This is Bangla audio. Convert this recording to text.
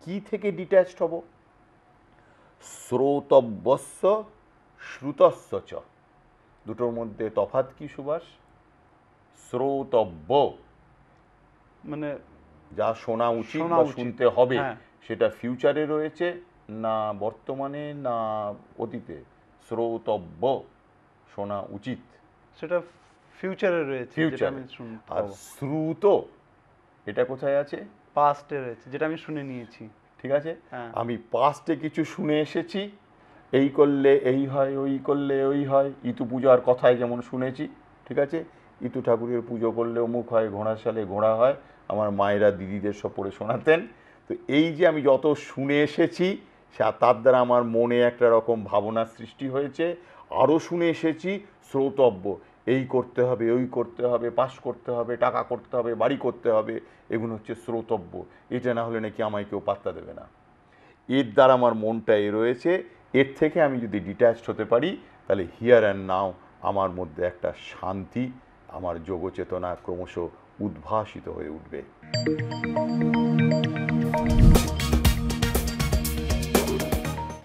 কি থেকে ডিট্যাচড হব? শ্রোতব্যস্য শ্রুতস্য চ। দুটোর মধ্যে তফাৎ কি সুভাষ? শ্রোতব্য মানে যা শোনা উচিত শোনা বা উচিত। শুনতে হবে, হ্যাঁ। সেটা ফিউচারে রয়েছে না বর্তমানে না অতীতে? শ্রোতব্য শোনা উচিত, সেটা ফিউচারে রয়েছে, যেটা ফিউচারে। আমি শুনতে আর পাবো। শ্রুত এটা কোথায় আছে? পাস্টে রয়েছে, যেটা আমি শুনে নিয়েছি। ঠিক আছে, হ্যাঁ। আমি পাস্টে কিছু শুনে এসেছি, এই করলে এই হয়, ওই করলে ওই হয়, ইতু পূজার কথায় যেমন শুনেছি, ঠিক আছে, ইতু ঠাকুরের পুজো করলে অমুক হয়, ঘোড়ার সালে ঘোড়া হয়, আমার মায়েরা দিদিদের সব পড়ে শোনাতেন। তো এই যে আমি যত শুনে এসেছি, তার দ্বারা আমার মনে একটা রকম ভাবনার সৃষ্টি হয়েছে। আরও শুনে এসেছি শ্রোতব্য, এই করতে হবে, ওই করতে হবে, পাস করতে হবে, টাকা করতে হবে, বাড়ি করতে হবে, এগুলো হচ্ছে শ্রোতব্য। এটা না হলে নাকি আমায় কেউ পাত্তা দেবে না। এর দ্বারা আমার মনটা রয়েছে। এর থেকে আমি যদি ডিট্যাচড হতে পারি, তাহলে হিয়ার অ্যান্ড নাও আমার মধ্যে একটা শান্তি, আমার যোগচেতনা ক্রমশ উদ্ভাসিত হয়ে উঠবে।